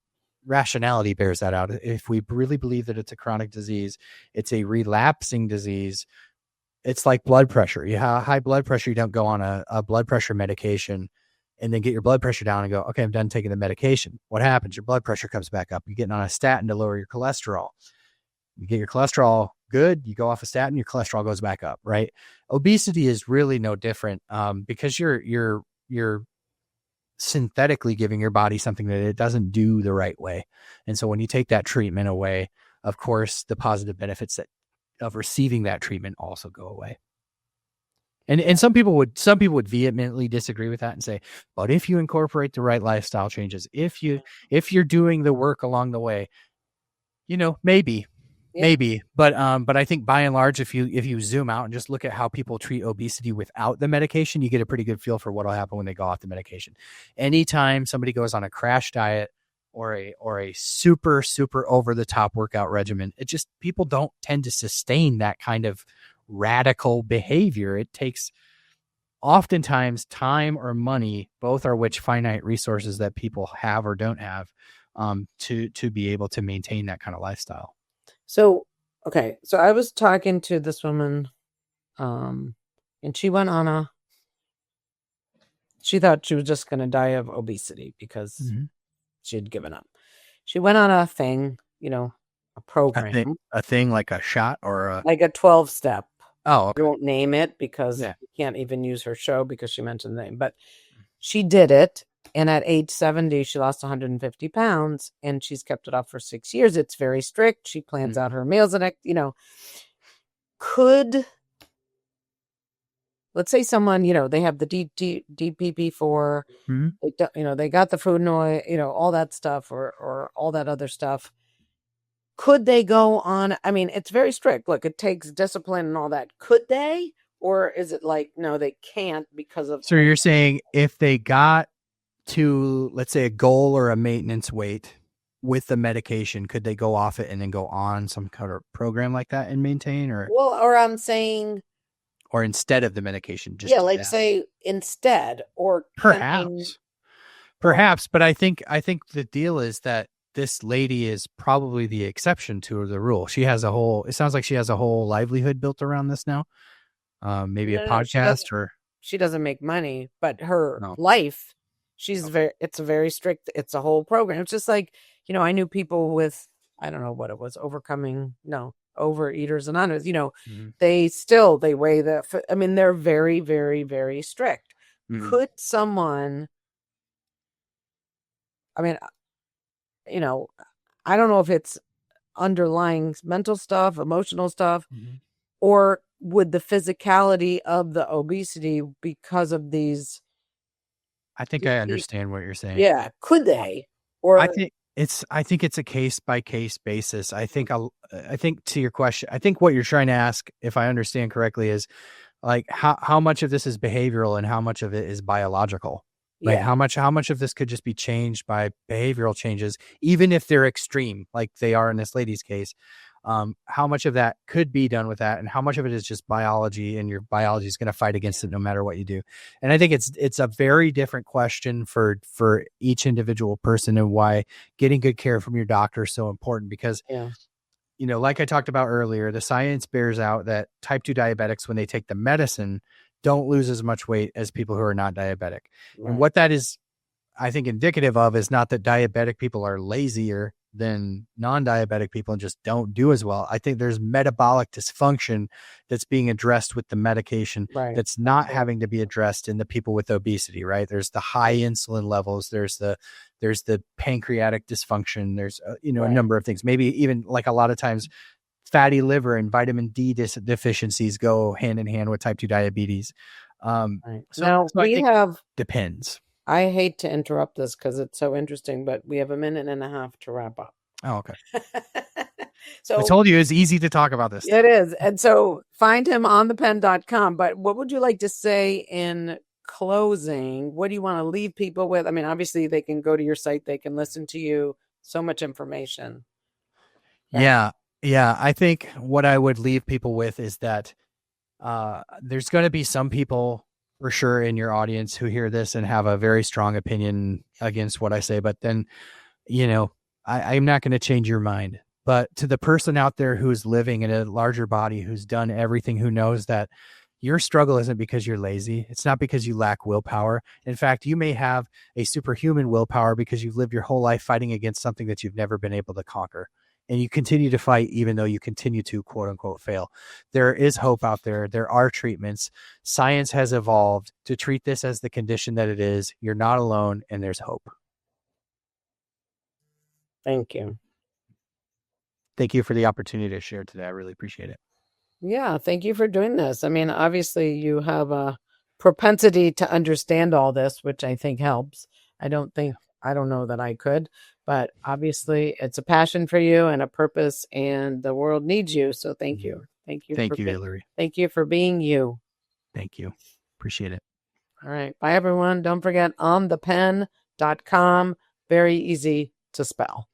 rationality bears that out. If we really believe that it's a chronic disease, it's a relapsing disease. It's like blood pressure. You have high blood pressure. You don't go on a blood pressure medication and then get your blood pressure down and go, okay, I'm done taking the medication. What happens? Your blood pressure comes back up. You're getting on a statin to lower your cholesterol. You get your cholesterol good. You go off a statin, your cholesterol goes back up, right? Obesity is really no different because you're synthetically giving your body something that it doesn't do the right way. And so when you take that treatment away, of course, the positive benefits of receiving that treatment also go away. And some people would vehemently disagree with that and say, but if you incorporate the right lifestyle changes, if you're doing the work along the way, maybe. But I think by and large, if you zoom out and just look at how people treat obesity without the medication, you get a pretty good feel for what'll happen when they go off the medication. Anytime somebody goes on a crash diet or a super, super over the top workout regimen, people don't tend to sustain that kind of radical behavior. It takes oftentimes time or money, both are which finite resources that people have or don't have, to be able to maintain that kind of lifestyle.
So I was talking to this woman, and she went on she thought she was just going to die of obesity because she had given up. She went on a thing, a program.
A thing like a shot or
like a 12-step.
Oh, okay.
I won't name it because we can't even use her show because she mentioned the name. But she did it. And at age 70, she lost 150 pounds and she's kept it off for 6 years. It's very strict. She plans out her meals and, let's say someone, they have the DPP4, they got the food noise, all that stuff or all that other stuff. Could they go on? I mean, it's very strict. Look, it takes discipline and all that. Could they? Or is it like, no, they can't because of...
So you're saying if they got to, let's say, a goal or a maintenance weight with the medication, could they go off it and then go on some kind of program like that and maintain?
Or I'm saying...
Or instead of the medication.
Say instead or...
Perhaps. But I think the deal is that this lady is probably the exception to the rule. It sounds like she has a whole livelihood built around this now. Maybe a podcast
she doesn't make money, but her life, it's a very strict, it's a whole program. It's just like, I knew people with, I don't know what it was, Overeaters Anonymous, they weigh they're very, very, very strict. Could someone, I don't know if it's underlying mental stuff, emotional stuff, or would the physicality of the obesity because of these...
I think I understand what you're saying.
Yeah. Could they? Or
I think it's a case by case basis. I think to your question, I think what you're trying to ask, if I understand correctly, is like how much of this is behavioral and how much of it is biological. Right?
Yeah.
How much of this could just be changed by behavioral changes, even if they're extreme, like they are in this lady's case. How much of that could be done with that, and how much of it is just biology, and your biology is going to fight against it no matter what you do. And I think it's a very different question for each individual person, and why getting good care from your doctor is so important, because like I talked about earlier, the science bears out that type 2 diabetics, when they take the medicine, don't lose as much weight as people who are not diabetic. Right. And what that is, I think, indicative of is not that diabetic people are lazier than non-diabetic people and just don't do as well. I think there's metabolic dysfunction that's being addressed with the medication that's not having to be addressed in the people with obesity, right? There's the high insulin levels. There's the pancreatic dysfunction. There's, a number of things. Maybe even like a lot of times fatty liver and vitamin D deficiencies go hand in hand with type 2 diabetes. Depends.
I hate to interrupt this because it's so interesting, but we have a minute and a half to wrap up.
Oh, okay.
So
I told you it's easy to talk about this.
It is. And so find him on thepen.com. But what would you like to say in closing? What do you want to leave people with? I mean, obviously they can go to your site. They can listen to you. So much information.
Yeah. I think what I would leave people with is that There's going to be some people for sure in your audience who hear this and have a very strong opinion against what I say, but then, I'm not going to change your mind. But to the person out there who's living in a larger body, who's done everything, who knows that your struggle isn't because you're lazy. It's not because you lack willpower. In fact, you may have a superhuman willpower because you've lived your whole life fighting against something that you've never been able to conquer. And you continue to fight even though you continue to quote unquote fail. There is hope out there. There are treatments. Science has evolved to treat this as the condition that it is. You're not alone, and there's hope.
Thank you.
Thank you for the opportunity to share today. I really appreciate it.
Yeah, thank you for doing this. I mean, obviously you have a propensity to understand all this, which I think helps. I don't know that I could, but obviously it's a passion for you and a purpose, and the world needs you. So thank you. Thank you.
Thank you, Hilary.
Thank you for being you.
Thank you. Appreciate it.
All right. Bye, everyone. Don't forget onthepen.com. Very easy to spell.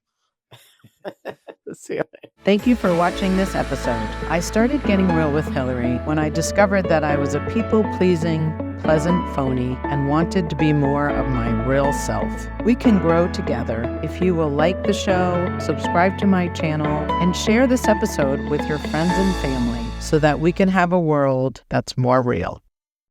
See you later. Thank you for watching this episode. I started getting real with Hilary when I discovered that I was a people-pleasing, pleasant phony and wanted to be more of my real self. We can grow together if you will like the show, subscribe to my channel, and share this episode with your friends and family so that we can have a world that's more real.